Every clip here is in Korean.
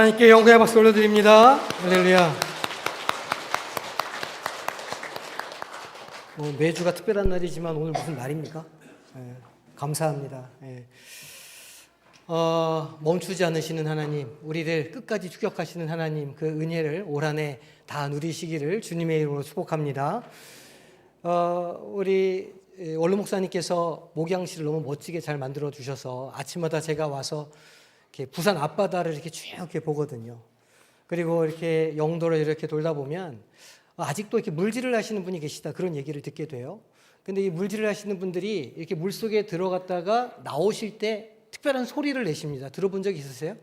하나님께 영광의 박수 올려드립니다. 할렐루야. 매주가 특별한 날이지만 오늘 무슨 날입니까? 감사합니다. 멈추지 않으시는 하나님, 우리를 끝까지 추격하시는 하나님, 그 은혜를 올 한 해 다 누리시기를 주님의 이름으로 축복합니다. 우리 원로 목사님께서 목양실을 너무 멋지게 잘 만들어 주셔서 아침마다 제가 와서 이렇게 부산 앞바다를 이렇게 쭉 이렇게 보거든요. 그리고 이렇게 영도를 이렇게 돌다 보면 아직도 이렇게 물질을 하시는 분이 계시다, 그런 얘기를 듣게 돼요. 근데 이 물질을 하시는 분들이 이렇게 물속에 들어갔다가 나오실 때 특별한 소리를 내십니다. 들어본 적 있으세요?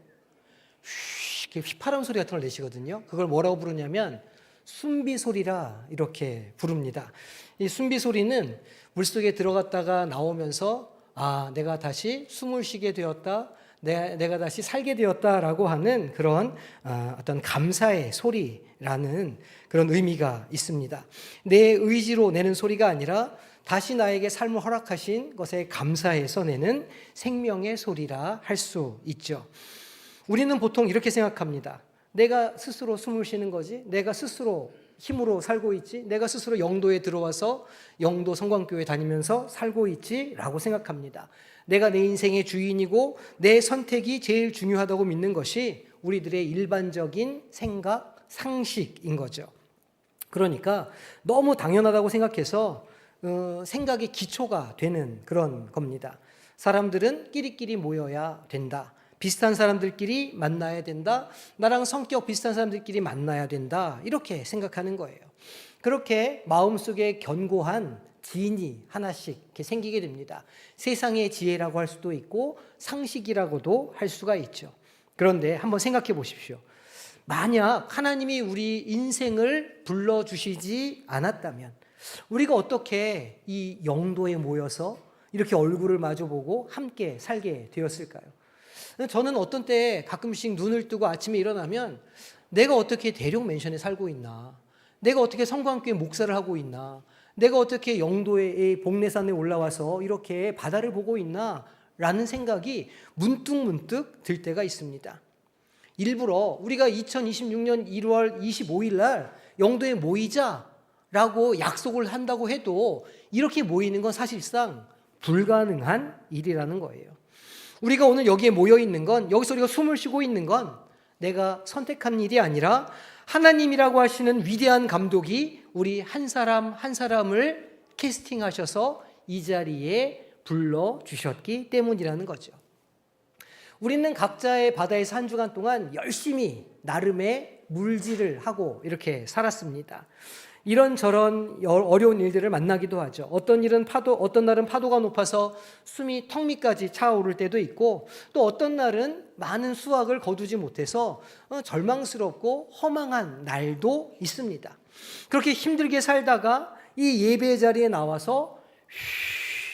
이렇게 휘파람 소리 같은 걸 내시거든요. 그걸 뭐라고 부르냐면 숨비 소리라 이렇게 부릅니다. 이 숨비 소리는 물속에 들어갔다가 나오면서 내가 다시 숨을 쉬게 되었다, 내가 다시 살게 되었다라고 하는 그런 어떤 감사의 소리라는 그런 의미가 있습니다. 내 의지로 내는 소리가 아니라 다시 나에게 삶을 허락하신 것에 감사해서 내는 생명의 소리라 할 수 있죠. 우리는 보통 이렇게 생각합니다. 내가 스스로 숨을 쉬는 거지, 내가 스스로 힘으로 살고 있지, 내가 스스로 영도에 들어와서 영도 성광교회 다니면서 살고 있지 라고 생각합니다. 내가 내 인생의 주인이고 내 선택이 제일 중요하다고 믿는 것이 우리들의 일반적인 생각, 상식인 거죠. 그러니까 너무 당연하다고 생각해서 생각의 기초가 되는 그런 겁니다. 사람들은 끼리끼리 모여야 된다, 비슷한 사람들끼리 만나야 된다, 나랑 성격 비슷한 사람들끼리 만나야 된다, 이렇게 생각하는 거예요. 그렇게 마음속에 견고한 지인이 하나씩 이렇게 생기게 됩니다. 세상의 지혜라고 할 수도 있고 상식이라고도 할 수가 있죠. 그런데 한번 생각해 보십시오. 만약 하나님이 우리 인생을 불러주시지 않았다면 우리가 어떻게 이 영도에 모여서 이렇게 얼굴을 마주보고 함께 살게 되었을까요? 저는 어떤 때 가끔씩 눈을 뜨고 아침에 일어나면 내가 어떻게 대륙 맨션에 살고 있나, 내가 어떻게 성광교회 목사를 하고 있나, 내가 어떻게 영도의 복례산에 올라와서 이렇게 바다를 보고 있나 라는 생각이 문득문득 들 때가 있습니다. 일부러 우리가 2026년 1월 25일 날 영도에 모이자라고 약속을 한다고 해도 이렇게 모이는 건 사실상 불가능한 일이라는 거예요. 우리가 오늘 여기에 모여 있는 건, 여기서 우리가 숨을 쉬고 있는 건 내가 선택한 일이 아니라 하나님이라고 하시는 위대한 감독이 우리 한 사람 한 사람을 캐스팅하셔서 이 자리에 불러주셨기 때문이라는 거죠. 우리는 각자의 바다에서 한 주간 동안 열심히 나름의 물질을 하고 이렇게 살았습니다. 이런저런 어려운 일들을 만나기도 하죠. 어떤 날은 파도가 높아서 숨이 턱 밑까지 차오를 때도 있고, 또 어떤 날은 많은 수확을 거두지 못해서 절망스럽고 허망한 날도 있습니다. 그렇게 힘들게 살다가 이 예배 자리에 나와서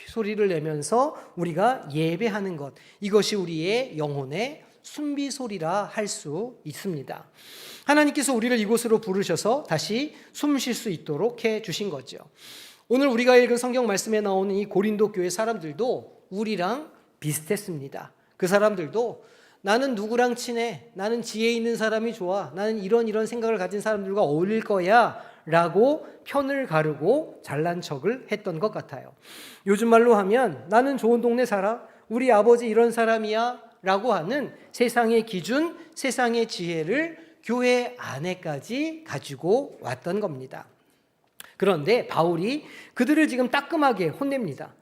소리를 내면서 우리가 예배하는 것, 이것이 우리의 영혼의 숨비 소리라 할 수 있습니다. 하나님께서 우리를 이곳으로 부르셔서 다시 숨 쉴 수 있도록 해 주신 거죠. 오늘 우리가 읽은 성경 말씀에 나오는 이 고린도 교회 사람들도 우리랑 비슷했습니다. 그 사람들도 나는 누구랑 친해, 나는 지혜 있는 사람이 좋아, 나는 이런 생각을 가진 사람들과 어울릴 거야 라고 편을 가르고 잘난 척을 했던 것 같아요. 요즘 말로 하면 나는 좋은 동네 살아, 우리 아버지 이런 사람이야 라고 하는 세상의 기준, 세상의 지혜를 교회 안에까지 가지고 왔던 겁니다. 그런데 바울이 그들을 지금 따끔하게 혼냅니다.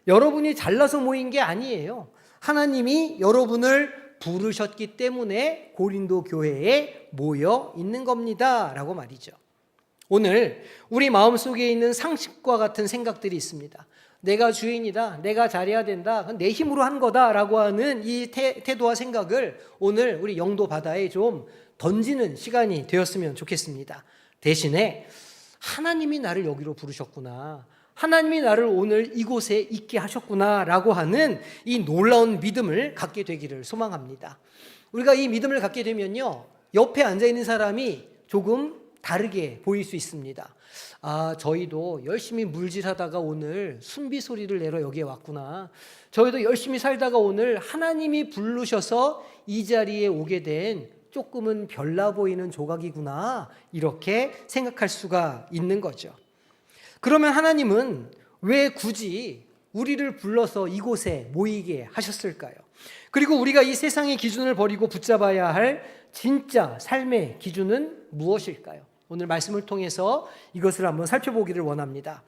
여러분이 잘나서 모인 게 아니에요. 하나님이 여러분을 부르셨기 때문에 고린도 교회에 모여 있는 겁니다 라고 말이죠. 오늘 우리 마음속에 있는 상식과 같은 생각들이 있습니다. 내가 주인이다, 내가 잘해야 된다, 내 힘으로 한 거다라고 하는 이 태도와 생각을 오늘 우리 영도 바다에 좀 던지는 시간이 되었으면 좋겠습니다. 대신에 하나님이 나를 여기로 부르셨구나, 하나님이 나를 오늘 이곳에 있게 하셨구나 라고 하는 이 놀라운 믿음을 갖게 되기를 소망합니다. 우리가 이 믿음을 갖게 되면요, 옆에 앉아있는 사람이 조금 다르게 보일 수 있습니다. 아, 저희도 열심히 물질하다가 오늘 순비 소리를 내러 여기에 왔구나. 저희도 열심히 살다가 오늘 하나님이 부르셔서 이 자리에 오게 된 조금은 별나 보이는 조각이구나. 이렇게 생각할 수가 있는 거죠. 그러면 하나님은 왜 굳이 우리를 불러서 이곳에 모이게 하셨을까요? 그리고 우리가 이 세상의 기준을 버리고 붙잡아야 할 진짜 삶의 기준은 무엇일까요? 오늘 말씀을 통해서 이것을 한번 살펴보기를 원합니다.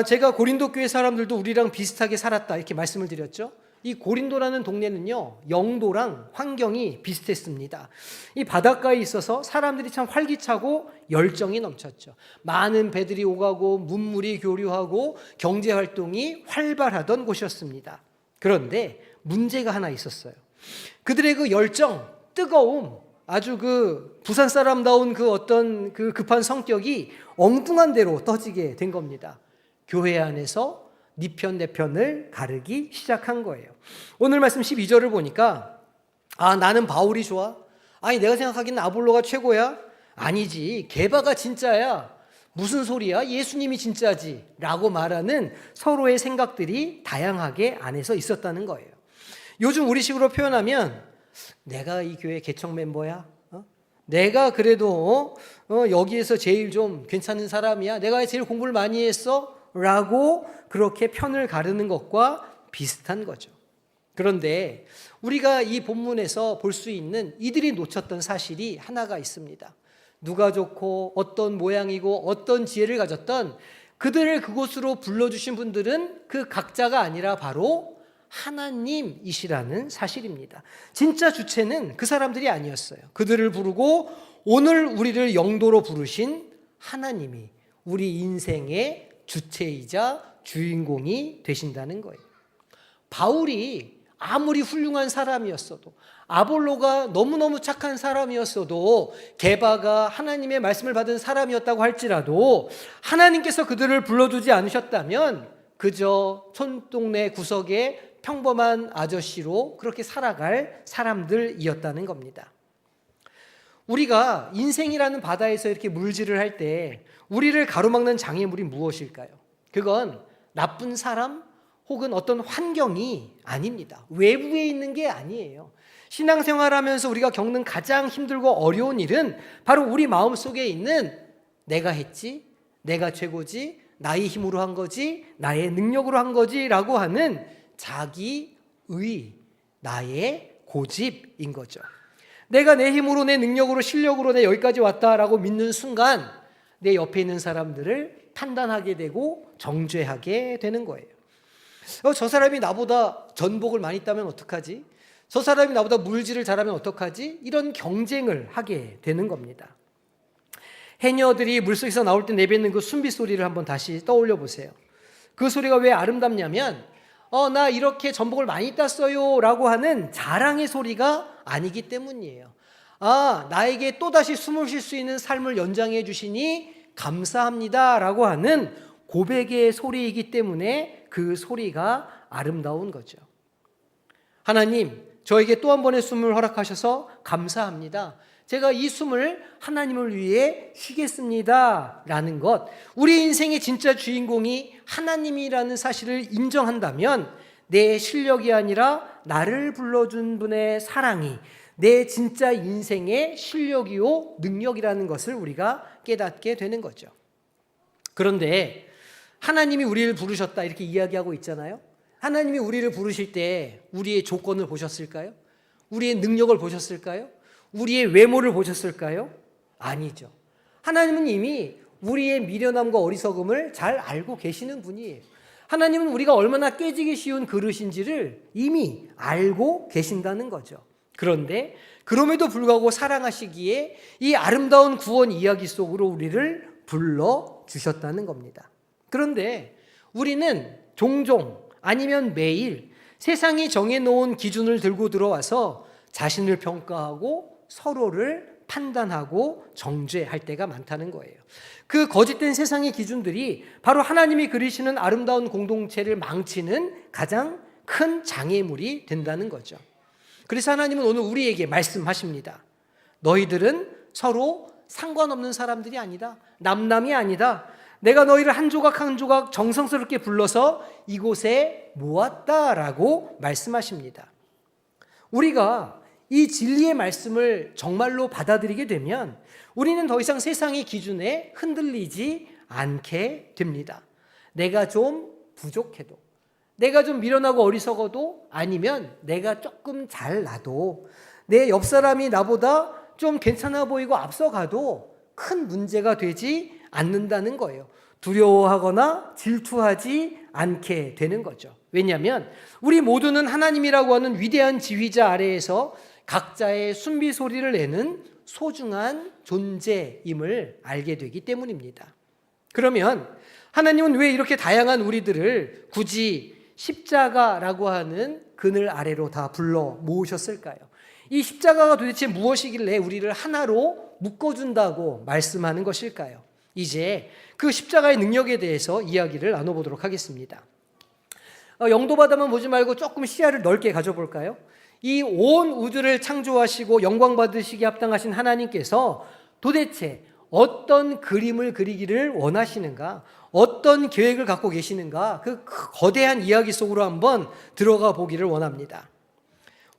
제가 고린도 교회 사람들도 우리랑 비슷하게 살았다 이렇게 말씀을 드렸죠. 이 고린도라는 동네는요, 영도랑 환경이 비슷했습니다. 이 바닷가에 있어서 사람들이 참 활기차고 열정이 넘쳤죠. 많은 배들이 오가고 문물이 교류하고 경제 활동이 활발하던 곳이었습니다. 그런데 문제가 하나 있었어요. 그들의 그 열정, 뜨거움, 아주 그 부산 사람다운 그 어떤 그 급한 성격이 엉뚱한 대로 떠지게 된 겁니다. 교회 안에서 네 편 내 편을 가르기 시작한 거예요. 오늘 말씀 12절을 보니까 나는 바울이 좋아? 아니 내가 생각하기는 아볼로가 최고야? 아니지, 게바가 진짜야. 무슨 소리야? 예수님이 진짜지 라고 말하는 서로의 생각들이 다양하게 안에서 있었다는 거예요. 요즘 우리식으로 표현하면 내가 이 교회 개척 멤버야? 내가 그래도 여기에서 제일 좀 괜찮은 사람이야? 내가 제일 공부를 많이 했어? 라고 그렇게 편을 가르는 것과 비슷한 거죠. 그런데 우리가 이 본문에서 볼 수 있는 이들이 놓쳤던 사실이 하나가 있습니다. 누가 좋고 어떤 모양이고 어떤 지혜를 가졌던 그들을 그곳으로 불러주신 분들은 그 각자가 아니라 바로 하나님이시라는 사실입니다. 진짜 주체는 그 사람들이 아니었어요. 그들을 부르고 오늘 우리를 영도로 부르신 하나님이 우리 인생의 주체이자 주인공이 되신다는 거예요. 바울이 아무리 훌륭한 사람이었어도, 아볼로가 너무너무 착한 사람이었어도, 게바가 하나님의 말씀을 받은 사람이었다고 할지라도 하나님께서 그들을 불러주지 않으셨다면 그저 촌동네 구석에 평범한 아저씨로 그렇게 살아갈 사람들이었다는 겁니다. 우리가 인생이라는 바다에서 이렇게 물질을 할 때 우리를 가로막는 장애물이 무엇일까요? 그건 나쁜 사람 혹은 어떤 환경이 아닙니다. 외부에 있는 게 아니에요. 신앙생활하면서 우리가 겪는 가장 힘들고 어려운 일은 바로 우리 마음속에 있는 내가 했지, 내가 최고지, 나의 힘으로 한 거지, 나의 능력으로 한 거지 라고 하는 자기의, 나의 고집인 거죠. 내가 내 힘으로, 내 능력으로, 실력으로 내 여기까지 왔다라고 믿는 순간 내 옆에 있는 사람들을 판단하게 되고 정죄하게 되는 거예요. 저 사람이 나보다 전복을 많이 따면 어떡하지? 저 사람이 나보다 물질을 잘하면 어떡하지? 이런 경쟁을 하게 되는 겁니다. 해녀들이 물속에서 나올 때 내뱉는 그 순비 소리를 한번 다시 떠올려 보세요. 그 소리가 왜 아름답냐면 나 이렇게 전복을 많이 땄어요 라고 하는 자랑의 소리가 아니기 때문이에요. 나에게 또다시 숨을 쉴 수 있는 삶을 연장해 주시니 감사합니다 라고 하는 고백의 소리이기 때문에 그 소리가 아름다운 거죠. 하나님, 저에게 또 한 번의 숨을 허락하셔서 감사합니다. 제가 이 숨을 하나님을 위해 쉬겠습니다 라는 것, 우리 인생의 진짜 주인공이 하나님이라는 사실을 인정한다면 내 실력이 아니라 나를 불러준 분의 사랑이 내 진짜 인생의 실력이요 능력이라는 것을 우리가 깨닫게 되는 거죠. 그런데 하나님이 우리를 부르셨다 이렇게 이야기하고 있잖아요. 하나님이 우리를 부르실 때 우리의 조건을 보셨을까요? 우리의 능력을 보셨을까요? 우리의 외모를 보셨을까요? 아니죠. 하나님은 이미 우리의 미련함과 어리석음을 잘 알고 계시는 분이에요. 하나님은 우리가 얼마나 깨지기 쉬운 그릇인지를 이미 알고 계신다는 거죠. 그런데 그럼에도 불구하고 사랑하시기에 이 아름다운 구원 이야기 속으로 우리를 불러주셨다는 겁니다. 그런데 우리는 종종 아니면 매일 세상이 정해놓은 기준을 들고 들어와서 자신을 평가하고 서로를 판단하고 정죄할 때가 많다는 거예요. 그 거짓된 세상의 기준들이 바로 하나님이 그리시는 아름다운 공동체를 망치는 가장 큰 장애물이 된다는 거죠. 그래서 하나님은 오늘 우리에게 말씀하십니다. 너희들은 서로 상관없는 사람들이 아니다. 남남이 아니다. 내가 너희를 한 조각 한 조각 정성스럽게 불러서 이곳에 모았다라고 말씀하십니다. 우리가 이 진리의 말씀을 정말로 받아들이게 되면 우리는 더 이상 세상의 기준에 흔들리지 않게 됩니다. 내가 좀 부족해도, 내가 좀 미련하고 어리석어도, 아니면 내가 조금 잘나도, 내 옆 사람이 나보다 좀 괜찮아 보이고 앞서가도 큰 문제가 되지 않는다는 거예요. 두려워하거나 질투하지 않게 되는 거죠. 왜냐하면 우리 모두는 하나님이라고 하는 위대한 지휘자 아래에서 각자의 순비 소리를 내는 소중한 존재임을 알게 되기 때문입니다. 그러면 하나님은 왜 이렇게 다양한 우리들을 굳이 십자가라고 하는 그늘 아래로 다 불러 모으셨을까요? 이 십자가가 도대체 무엇이길래 우리를 하나로 묶어준다고 말씀하는 것일까요? 이제 그 십자가의 능력에 대해서 이야기를 나눠보도록 하겠습니다. 영도바다만 보지 말고 조금 시야를 넓게 가져볼까요? 이 온 우주를 창조하시고 영광 받으시기에 합당하신 하나님께서 도대체 어떤 그림을 그리기를 원하시는가, 어떤 계획을 갖고 계시는가, 그 거대한 이야기 속으로 한번 들어가 보기를 원합니다.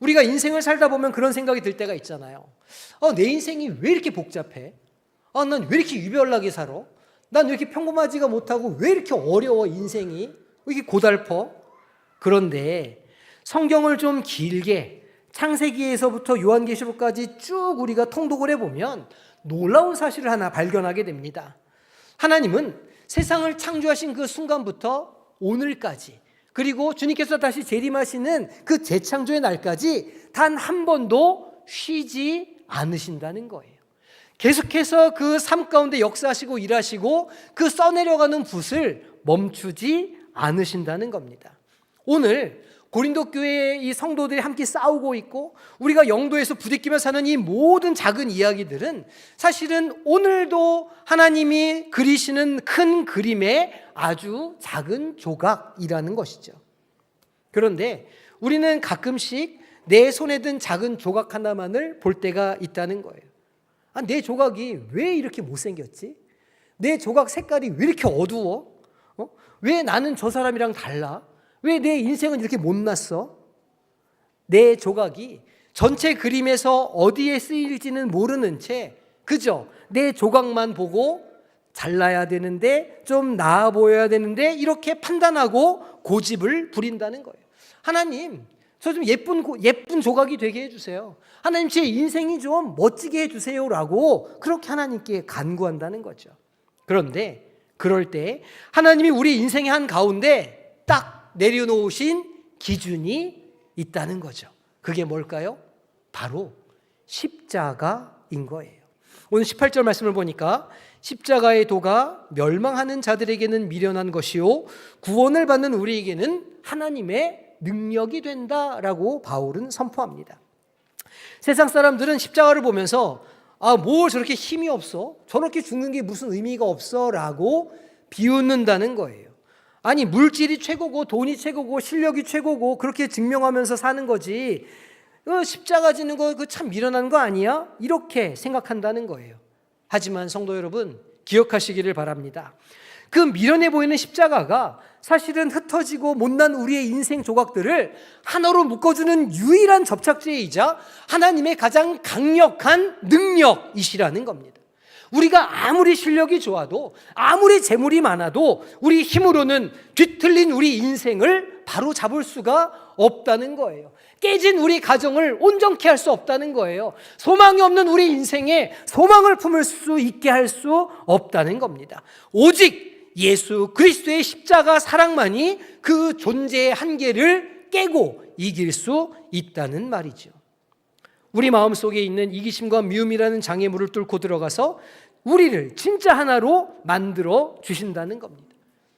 우리가 인생을 살다 보면 그런 생각이 들 때가 있잖아요. 내 인생이 왜 이렇게 복잡해? 난 왜 이렇게 유별나게 살아? 난 왜 이렇게 평범하지가 못하고 왜 이렇게 어려워 인생이? 왜 이렇게 고달퍼? 그런데 성경을 좀 길게 창세기에서부터 요한계시록까지 쭉 우리가 통독을 해보면 놀라운 사실을 하나 발견하게 됩니다. 하나님은 세상을 창조하신 그 순간부터 오늘까지, 그리고 주님께서 다시 재림하시는 그 재창조의 날까지 단 한 번도 쉬지 않으신다는 거예요. 계속해서 그 삶 가운데 역사하시고 일하시고 그 써내려가는 붓을 멈추지 않으신다는 겁니다. 오늘 고린도 교회의 이 성도들이 함께 싸우고 있고 우리가 영도에서 부딪히며 사는 이 모든 작은 이야기들은 사실은 오늘도 하나님이 그리시는 큰 그림의 아주 작은 조각이라는 것이죠. 그런데 우리는 가끔씩 내 손에 든 작은 조각 하나만을 볼 때가 있다는 거예요. 내 조각이 왜 이렇게 못생겼지? 내 조각 색깔이 왜 이렇게 어두워? 왜 나는 저 사람이랑 달라? 왜 내 인생은 이렇게 못났어? 내 조각이 전체 그림에서 어디에 쓰일지는 모르는 채 그저 내 조각만 보고 잘나야 되는데, 좀 나아 보여야 되는데 이렇게 판단하고 고집을 부린다는 거예요. 하나님, 저 좀 예쁜 조각이 되게 해주세요. 하나님, 제 인생이 좀 멋지게 해주세요라고 그렇게 하나님께 간구한다는 거죠. 그런데 그럴 때 하나님이 우리 인생의 한 가운데 딱 내려놓으신 기준이 있다는 거죠. 그게 뭘까요? 바로 십자가인 거예요. 오늘 18절 말씀을 보니까 십자가의 도가 멸망하는 자들에게는 미련한 것이요 구원을 받는 우리에게는 하나님의 능력이 된다라고 바울은 선포합니다. 세상 사람들은 십자가를 보면서 뭘 저렇게 힘이 없어? 저렇게 죽는 게 무슨 의미가 없어? 라고 비웃는다는 거예요. 아니, 물질이 최고고 돈이 최고고 실력이 최고고 그렇게 증명하면서 사는 거지, 십자가 지는 거 참 미련한 거 아니야? 이렇게 생각한다는 거예요. 하지만 성도 여러분, 기억하시기를 바랍니다. 그 미련해 보이는 십자가가 사실은 흩어지고 못난 우리의 인생 조각들을 하나로 묶어주는 유일한 접착제이자 하나님의 가장 강력한 능력이시라는 겁니다. 우리가 아무리 실력이 좋아도, 아무리 재물이 많아도 우리 힘으로는 뒤틀린 우리 인생을 바로 잡을 수가 없다는 거예요. 깨진 우리 가정을 온전케 할 수 없다는 거예요. 소망이 없는 우리 인생에 소망을 품을 수 있게 할 수 없다는 겁니다. 오직 예수 그리스도의 십자가 사랑만이 그 존재의 한계를 깨고 이길 수 있다는 말이죠. 우리 마음속에 있는 이기심과 미움이라는 장애물을 뚫고 들어가서 우리를 진짜 하나로 만들어 주신다는 겁니다.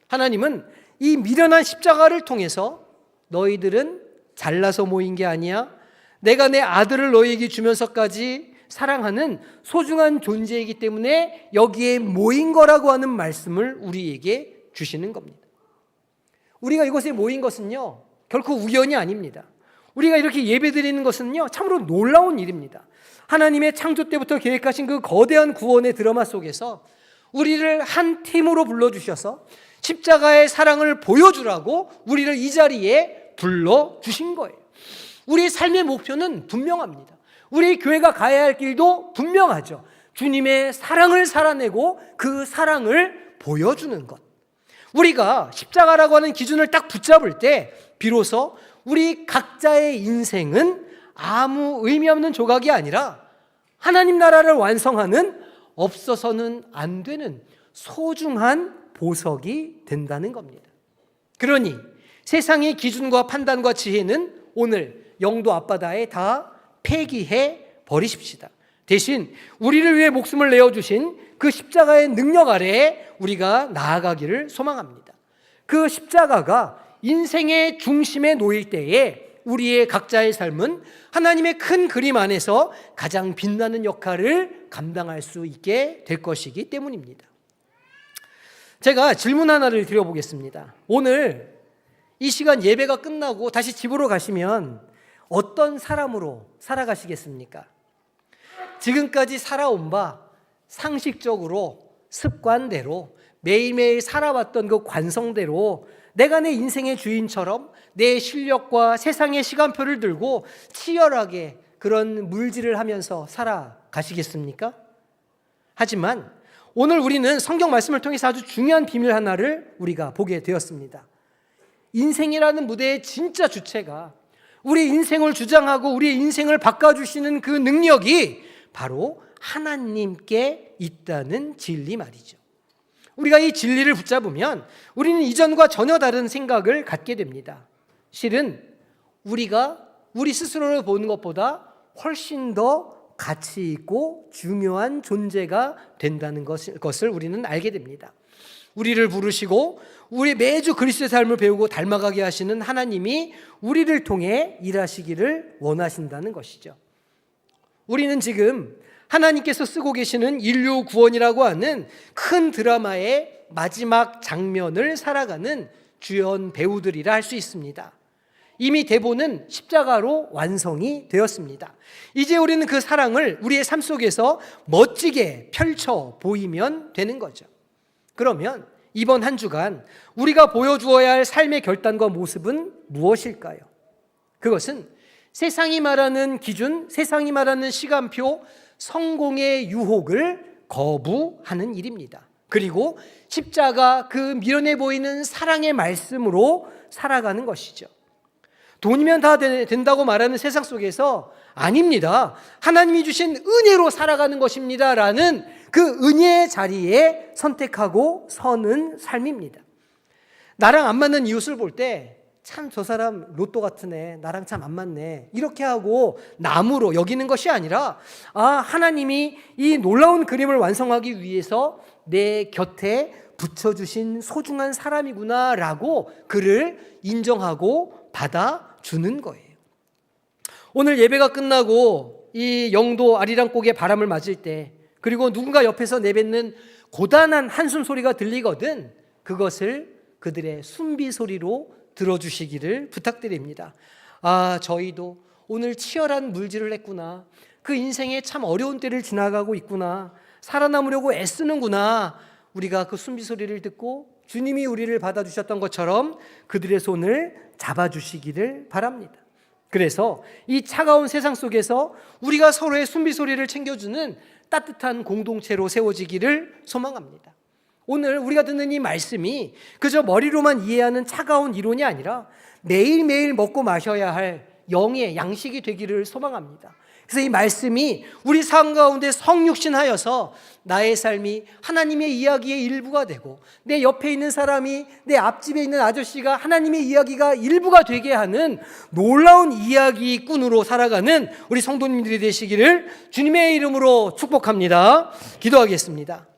하나님은 이 미련한 십자가를 통해서 너희들은 잘나서 모인 게 아니야, 내가 내 아들을 너희에게 주면서까지 사랑하는 소중한 존재이기 때문에 여기에 모인 거라고 하는 말씀을 우리에게 주시는 겁니다. 우리가 이곳에 모인 것은요 결코 우연이 아닙니다. 우리가 이렇게 예배드리는 것은요, 참으로 놀라운 일입니다. 하나님의 창조 때부터 계획하신 그 거대한 구원의 드라마 속에서 우리를 한 팀으로 불러주셔서 십자가의 사랑을 보여주라고 우리를 이 자리에 불러주신 거예요. 우리의 삶의 목표는 분명합니다. 우리 교회가 가야 할 길도 분명하죠. 주님의 사랑을 살아내고 그 사랑을 보여주는 것. 우리가 십자가라고 하는 기준을 딱 붙잡을 때 비로소 우리 각자의 인생은 아무 의미 없는 조각이 아니라 하나님 나라를 완성하는 없어서는 안 되는 소중한 보석이 된다는 겁니다. 그러니 세상의 기준과 판단과 지혜는 오늘 영도 앞바다에 다 폐기해 버리십시다. 대신 우리를 위해 목숨을 내어주신 그 십자가의 능력 아래에 우리가 나아가기를 소망합니다. 그 십자가가 인생의 중심에 놓일 때에 우리의 각자의 삶은 하나님의 큰 그림 안에서 가장 빛나는 역할을 감당할 수 있게 될 것이기 때문입니다. 제가 질문 하나를 드려보겠습니다. 오늘 이 시간 예배가 끝나고 다시 집으로 가시면 어떤 사람으로 살아가시겠습니까? 지금까지 살아온 바 상식적으로 습관대로 매일매일 살아왔던 그 관성대로 내가 내 인생의 주인처럼 내 실력과 세상의 시간표를 들고 치열하게 그런 물질을 하면서 살아가시겠습니까? 하지만 오늘 우리는 성경 말씀을 통해서 아주 중요한 비밀 하나를 우리가 보게 되었습니다. 인생이라는 무대의 진짜 주체가 우리 인생을 주장하고 우리의 인생을 바꿔주시는 그 능력이 바로 하나님께 있다는 진리 말이죠. 우리가 이 진리를 붙잡으면 우리는 이전과 전혀 다른 생각을 갖게 됩니다. 실은 우리가 우리 스스로를 보는 것보다 훨씬 더 가치 있고 중요한 존재가 된다는 것을 우리는 알게 됩니다. 우리를 부르시고 우리 매주 그리스도의 삶을 배우고 닮아가게 하시는 하나님이 우리를 통해 일하시기를 원하신다는 것이죠. 우리는 지금 하나님께서 쓰고 계시는 인류 구원이라고 하는 큰 드라마의 마지막 장면을 살아가는 주연 배우들이라 할 수 있습니다. 이미 대본은 십자가로 완성이 되었습니다. 이제 우리는 그 사랑을 우리의 삶 속에서 멋지게 펼쳐 보이면 되는 거죠. 그러면 이번 한 주간 우리가 보여주어야 할 삶의 결단과 모습은 무엇일까요? 그것은 세상이 말하는 기준, 세상이 말하는 시간표, 성공의 유혹을 거부하는 일입니다. 그리고 십자가 그 미련해 보이는 사랑의 말씀으로 살아가는 것이죠. 돈이면 다 된다고 말하는 세상 속에서 아닙니다. 하나님이 주신 은혜로 살아가는 것입니다. 라는 그 은혜의 자리에 선택하고 서는 삶입니다. 나랑 안 맞는 이웃을 볼 때 참 저 사람 로또 같은 애, 나랑 참 안 맞네, 이렇게 하고 남으로 여기는 것이 아니라 하나님이 이 놀라운 그림을 완성하기 위해서 내 곁에 붙여주신 소중한 사람이구나 라고 그를 인정하고 받아주는 거예요. 오늘 예배가 끝나고 이 영도 아리랑곡의 바람을 맞을 때, 그리고 누군가 옆에서 내뱉는 고단한 한숨 소리가 들리거든 그것을 그들의 숨비 소리로 들어주시기를 부탁드립니다. 저희도 오늘 치열한 물질을 했구나, 그 인생에 참 어려운 때를 지나가고 있구나, 살아남으려고 애쓰는구나, 우리가 그 숨비 소리를 듣고 주님이 우리를 받아주셨던 것처럼 그들의 손을 잡아주시기를 바랍니다. 그래서 이 차가운 세상 속에서 우리가 서로의 숨비 소리를 챙겨주는 따뜻한 공동체로 세워지기를 소망합니다. 오늘 우리가 듣는 이 말씀이 그저 머리로만 이해하는 차가운 이론이 아니라 매일매일 먹고 마셔야 할 영의 양식이 되기를 소망합니다. 그래서 이 말씀이 우리 삶 가운데 성육신하여서 나의 삶이 하나님의 이야기의 일부가 되고 내 옆에 있는 사람이, 내 앞집에 있는 아저씨가 하나님의 이야기가 일부가 되게 하는 놀라운 이야기꾼으로 살아가는 우리 성도님들이 되시기를 주님의 이름으로 축복합니다. 기도하겠습니다.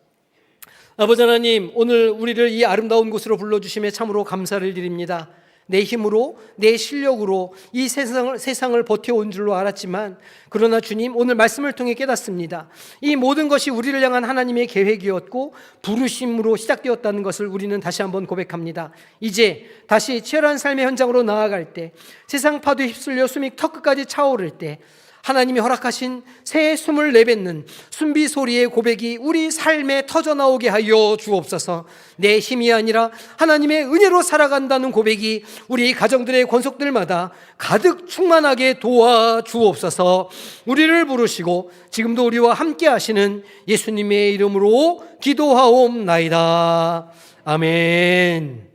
아버지 하나님, 오늘 우리를 이 아름다운 곳으로 불러주심에 참으로 감사를 드립니다. 내 힘으로, 내 실력으로 이 세상을 버텨온 줄로 알았지만, 그러나 주님, 오늘 말씀을 통해 깨닫습니다. 이 모든 것이 우리를 향한 하나님의 계획이었고 부르심으로 시작되었다는 것을 우리는 다시 한번 고백합니다. 이제 다시 치열한 삶의 현장으로 나아갈 때, 세상 파도에 휩쓸려 숨이 턱끝까지 차오를 때, 하나님이 허락하신 새 숨을 내뱉는 숨비 소리의 고백이 우리 삶에 터져나오게 하여 주옵소서. 내 힘이 아니라 하나님의 은혜로 살아간다는 고백이 우리 가정들의 권속들마다 가득 충만하게 도와 주옵소서. 우리를 부르시고 지금도 우리와 함께 하시는 예수님의 이름으로 기도하옵나이다. 아멘.